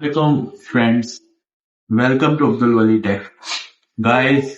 Welcome friends, welcome to Abdul Wali Tech. Guys,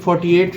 48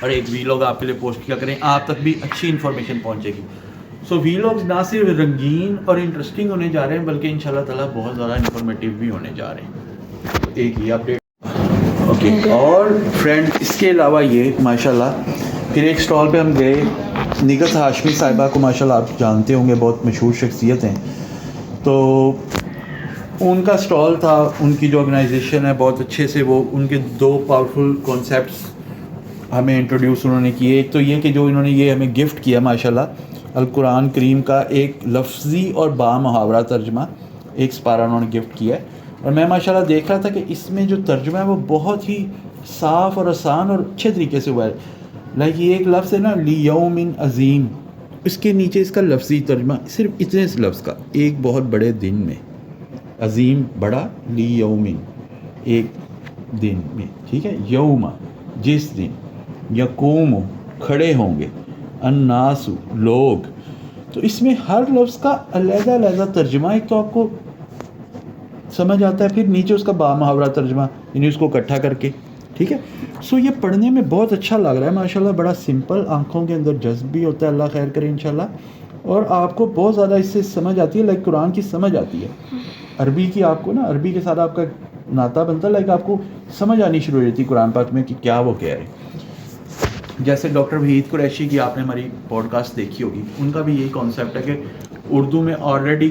اور ایک vlog آپ کے لیے پوسٹ کیا کریں, آپ تک بھی اچھی انفارمیشن پہنچے گی. سو ویلاگز نہ صرف رنگین اور انٹرسٹنگ ہونے جا رہے ہیں بلکہ انشاءاللہ تعالیٰ بہت زیادہ انفارمیٹیو بھی ہونے جا رہے ہیں. ایک یہ اپڈیٹ. اوکے, اور فرینڈ اس کے علاوہ یہ ماشاءاللہ پھر ایک اسٹال پہ ہم گئے. نگہت ہاشمی صاحبہ کو ماشاءاللہ آپ جانتے ہوں گے, بہت مشہور شخصیت ہیں. تو ان کا اسٹال تھا, ان کی جو آرگنائزیشن ہے بہت اچھے سے وہ ان کے 2 پاورفل کانسیپٹس ہمیں انٹروڈیوس انہوں نے کیے. ایک تو یہ کہ جو انہوں نے یہ ہمیں گفٹ کیا ماشاءاللہ القرآن کریم کا ایک لفظی اور با محاورہ ترجمہ, ایک سپارہ انہوں نے گفٹ کیا ہے. اور میں ماشاءاللہ دیکھ رہا تھا کہ اس میں جو ترجمہ ہے وہ بہت ہی صاف اور آسان اور اچھے طریقے سے ہوا ہے. لائک یہ ایک لفظ ہے نا, لیوم عظیم, اس کے نیچے اس کا لفظی ترجمہ صرف اتنے سے لفظ کا, ایک بہت بڑے دن میں, عظیم بڑا, لیومن ایک دن میں, ٹھیک ہے, یوم جس دن, یقوم کھڑے ہوں گے, الناس لوگ. تو اس میں ہر لفظ کا علیحدہ علیحدہ ترجمہ, ایک تو آپ کو سمجھ آتا ہے, پھر نیچے اس کا با محاورہ ترجمہ, یعنی اس کو اکٹھا کر کے, ٹھیک ہے. سو یہ پڑھنے میں بہت اچھا لگ رہا ہے ماشاءاللہ, بڑا سمپل, آنکھوں کے اندر جذب بھی ہوتا ہے, اللہ خیر کرے انشاءاللہ. اور آپ کو بہت زیادہ اس سے سمجھ آتی ہے, لائک قرآن کی سمجھ آتی ہے. عربی کی آپ کو نا, عربی کے ساتھ آپ کا ناطہ بنتا ہے, لائک آپ کو سمجھ آنی شروع ہو جاتی ہے قرآن پاک میں کہ کیا وہ کہہ رہے ہیں. جیسے ڈاکٹر وحید قریشی کی آپ نے ہماری پوڈ کاسٹ دیکھی ہوگی, ان کا بھی یہی کانسیپٹ ہے کہ اردو میں آلریڈی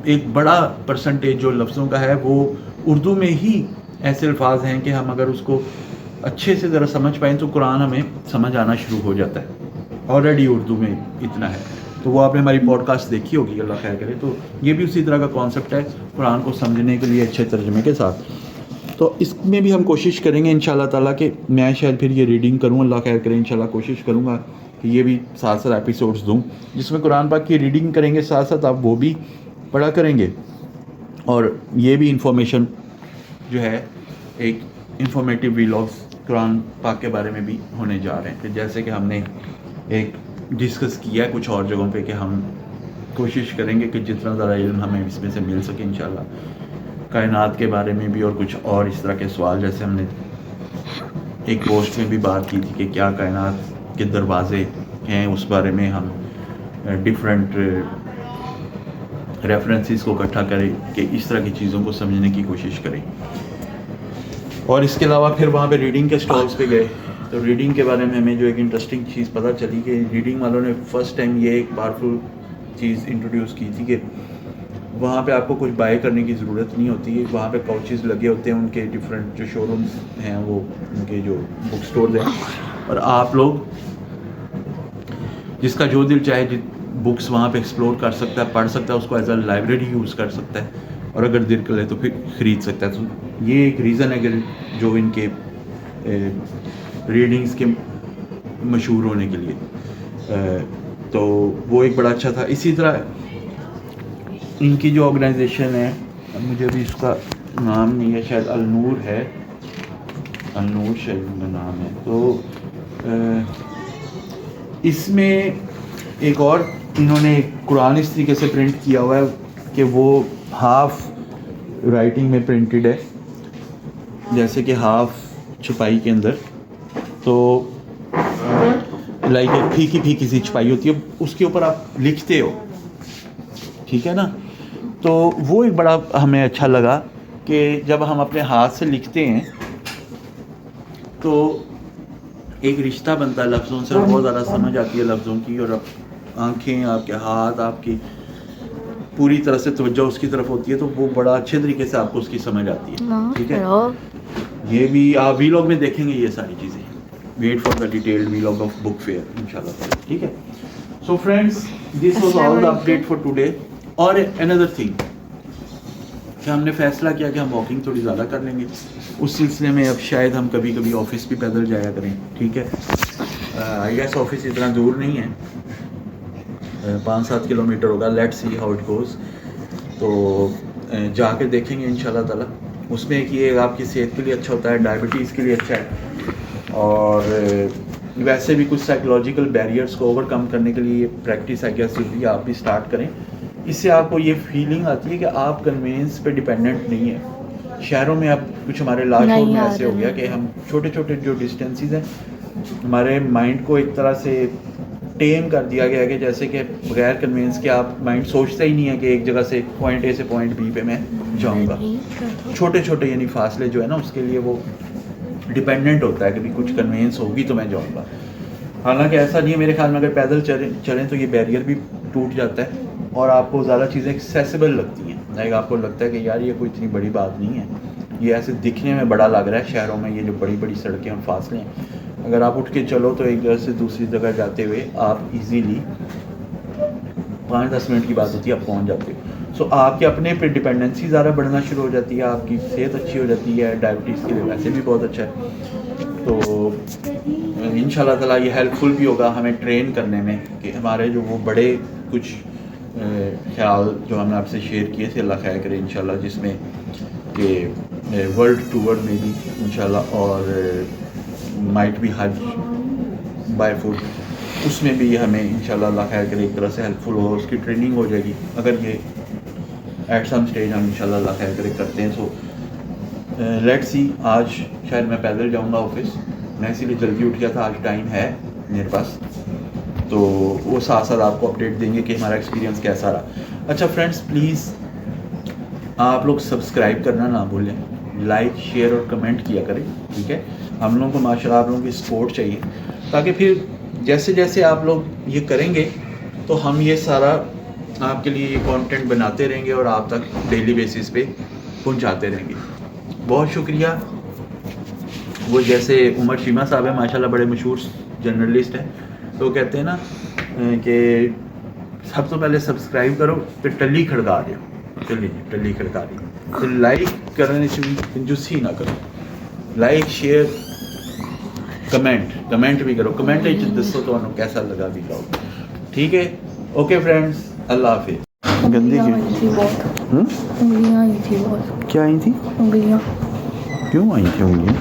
ایک بڑا پرسنٹیج جو لفظوں کا ہے وہ اردو میں ہی ایسے الفاظ ہیں کہ ہم اگر اس کو اچھے سے ذرا سمجھ پائیں تو قرآن ہمیں سمجھ آنا شروع ہو جاتا ہے. آلریڈی اردو میں اتنا ہے, تو وہ آپ نے ہماری پوڈ کاسٹ دیکھی ہوگی, اللہ خیر کرے. تو یہ بھی اسی طرح کا کانسیپٹ ہے قرآن کو سمجھنے کے لیے اچھے ترجمے کے ساتھ. تو اس میں بھی ہم کوشش کریں گے انشاءاللہ تعالیٰ کہ میں شاید پھر یہ ریڈنگ کروں, اللہ خیر کرے انشاءاللہ کوشش کروں گا کہ یہ بھی ساتھ ساتھ ایپیسوڈز دوں جس میں قرآن پاک کی ریڈنگ کریں گے, ساتھ ساتھ آپ وہ بھی پڑھا کریں گے. اور یہ بھی انفارمیشن جو ہے ایک انفارمیٹیو ویلاگز قرآن پاک کے بارے میں بھی ہونے جا رہے ہیں. کہ جیسے کہ ہم نے ایک ڈسکس کیا ہے کچھ اور جگہوں پہ کہ ہم کوشش کریں گے کہ جتنا ذرا علم ہمیں اس میں سے مل سکے انشاءاللہ, کائنات کے بارے میں بھی اور کچھ اور اس طرح کے سوال, جیسے ہم نے ایک پوسٹ میں بھی بات کی تھی کہ کیا کائنات کے دروازے ہیں, اس بارے میں ہم ڈفرینٹ ریفرنسز کو اکٹھا کریں کہ اس طرح کی چیزوں کو سمجھنے کی کوشش کریں. اور اس کے علاوہ پھر وہاں پہ ریڈنگ کے اسٹالس پہ گئے, تو ریڈنگ کے بارے میں ہمیں جو ایک انٹرسٹنگ چیز پتہ چلی کہ ریڈنگ والوں نے فرسٹ ٹائم یہ ایک پاورفل چیز انٹروڈیوس کی تھی کہ وہاں پہ آپ کو کچھ بائی کرنے کی ضرورت نہیں ہوتی. وہاں پہ کوچز لگے ہوتے ہیں, ان کے ڈفرینٹ جو شو رومز ہیں وہ ان کے جو بک اسٹورز ہیں, اور آپ لوگ جس کا جو دل چاہے بکس وہاں پہ ایکسپلور کر سکتا ہے, پڑھ سکتا ہے, اس کو ایز اے لائبریری یوز کر سکتا ہے, اور اگر دل کرے تو پھر خرید سکتا ہے. تو یہ ایک ریزن ہے کہ جو ان کے ریڈنگز کے مشہور ہونے کے لیے, تو وہ ایک بڑا اچھا تھا. اسی طرح ان کی جو آرگنائزیشن ہے, مجھے بھی اس کا نام نہیں ہے, شاید النور ہے, النور شاید ان کا نام ہے. تو اس میں ایک اور انہوں نے قرآن اس طریقے سے پرنٹ کیا ہوا ہے کہ وہ ہاف رائٹنگ میں پرنٹڈ ہے, جیسے کہ ہاف چھپائی کے اندر, تو لائک ایک پھیکی پھیکی سی چھپائی ہوتی ہے, اس کے اوپر آپ لکھتے ہو, ٹھیک ہے نا. تو وہ ایک بڑا ہمیں اچھا لگا کہ جب ہم اپنے ہاتھ سے لکھتے ہیں تو ایک رشتہ بنتا ہے لفظوں سے, اور بہت زیادہ سمجھ آتی ہے لفظوں کی, اور آنکھیں, آپ کے ہاتھ, آپ کی پوری طرح سے توجہ اس کی طرف ہوتی ہے, تو وہ بڑا اچھے طریقے سے آپ کو اس کی سمجھ آتی ہے, ٹھیک ہے. یہ بھی آپ ویلاگ میں دیکھیں گے یہ ساری چیزیں. Wait for the detailed vlog of book fair انشاءاللہ, ٹھیک ہے. So friends, this was all the update for today. اور اندر تھنگ کہ ہم نے فیصلہ کیا کہ ہم واکنگ تھوڑی زیادہ کر لیں گے, اس سلسلے میں اب شاید ہم کبھی کبھی آفس بھی پیدل جایا کریں, ٹھیک ہے. آئی گیس آفس اتنا دور نہیں ہے, 5-7 کلومیٹر ہوگا, let see how it goes. تو جا کے دیکھیں گے انشاءاللہ تعالیٰ. اس میں ایک یہ آپ کی صحت کے لیے اچھا ہوتا ہے, ڈائبٹیز کے لیے اچھا ہے, اور ویسے بھی کچھ سائیکولوجیکل بیریئرس کو اوور کم کرنے کے لیے یہ پریکٹس آئی گیس ضروری آپ بھی اسٹارٹ کریں. اس سے آپ کو یہ فیلنگ آتی ہے کہ آپ کنوینس پہ ڈپینڈنٹ نہیں ہیں. شہروں میں اب کچھ ہمارے لاشور میں ایسے ہو گیا کہ ہم چھوٹے چھوٹے جو ڈسٹینسز ہیں ہمارے مائنڈ کو ایک طرح سے ٹیم کر دیا گیا ہے کہ جیسے کہ بغیر کنوینس کے آپ مائنڈ سوچتا ہی نہیں ہے کہ ایک جگہ سے پوائنٹ اے سے پوائنٹ بی پہ میں جاؤں گا. چھوٹے چھوٹے یعنی فاصلے جو ہے نا اس کے لیے وہ ڈپینڈنٹ ہوتا ہے کہ بھی کچھ کنوینس ہوگی تو میں جاؤں گا. حالانکہ ایسا نہیں ہے میرے خیال میں, اگر پیدل چلیں تو یہ بیریئر بھی ٹوٹ جاتا ہے اور آپ کو زیادہ چیزیں ایکسیسیبل لگتی ہیں. لائک آپ کو لگتا ہے کہ یار یہ کوئی اتنی بڑی بات نہیں ہے, یہ ایسے دکھنے میں بڑا لگ رہا ہے. شہروں میں یہ جو بڑی بڑی سڑکیں اور فاصلے ہیں, اگر آپ اٹھ کے چلو تو ایک جگہ سے دوسری جگہ جاتے ہوئے آپ ایزیلی 5-10 منٹ کی بات ہوتی ہے آپ پہنچ جاتے ہو. سو آپ کے اپنے پہ ڈپینڈنسی زیادہ بڑھنا شروع ہو جاتی ہے, آپ کی صحت اچھی ہو جاتی ہے, ڈائبٹیز کے لیے ویسے بھی بہت اچھا ہے. تو ان شاء اللہ تعالیٰ یہ ہیلپ فل بھی ہوگا ہمیں ٹرین کرنے میں کہ ہمارے جو وہ بڑے کچھ خیال جو ہم نے آپ سے شیئر کیے تھے اللہ خیر کرے انشاءاللہ, جس میں کہ ورلڈ ٹور میں بھی انشاءاللہ اور مائٹ بھی حج بائی فوڈ, اس میں بھی ہمیں انشاءاللہ اللہ خیر کرے ایک طرح سے ہیلپ فل ہو, اس کی ٹریننگ ہو جائے گی اگر یہ ایٹ سم اسٹیج ہم انشاءاللہ اللہ خیر کرے کرتے ہیں. سو لیٹ سی, آج شاید میں پیدل جاؤں گا آفس, میں اسی لیے جلدی اٹھ گیا تھا, آج ٹائم ہے میرے پاس, تو وہ ساتھ ساتھ آپ کو اپڈیٹ دیں گے کہ ہمارا ایکسپیرینس کیسا رہا. اچھا فرینڈس, پلیز آپ لوگ سبسکرائب کرنا نہ بھولیں, لائک شیئر اور کمنٹ کیا کریں, ٹھیک ہے. ہم لوگوں کو ماشاءاللہ آپ لوگوں کی سپورٹ چاہیے, تاکہ پھر جیسے جیسے آپ لوگ یہ کریں گے تو ہم یہ سارا آپ کے لیے یہ کانٹینٹ بناتے رہیں گے اور آپ تک ڈیلی بیسس پہ پہنچاتے رہیں گے. بہت شکریہ. وہ جیسے عمر شیما صاحب ہیں ماشاءاللہ, بڑے مشہور جرنلسٹ ہیں, تو وہ کہتے ہیں نا کہ سب سے پہلے سبسکرائب کرو پھر ٹلی کھڑکا دو, چلیے ٹلی کھڑکا دی, پھر لائک کرنے سے بھی کنجوسی نہ کرو, لائک شیئر کمنٹ بھی کرو, کمنٹ دسو تو کیسا لگا بھی گاؤ, ٹھیک ہے. اوکے فرینڈس, اللہ حافظ. گندی انگلیاں آئی تھی بہت. کیا آئی تھی؟ انگلیاں. کیوں آئی تھی انگلیاں؟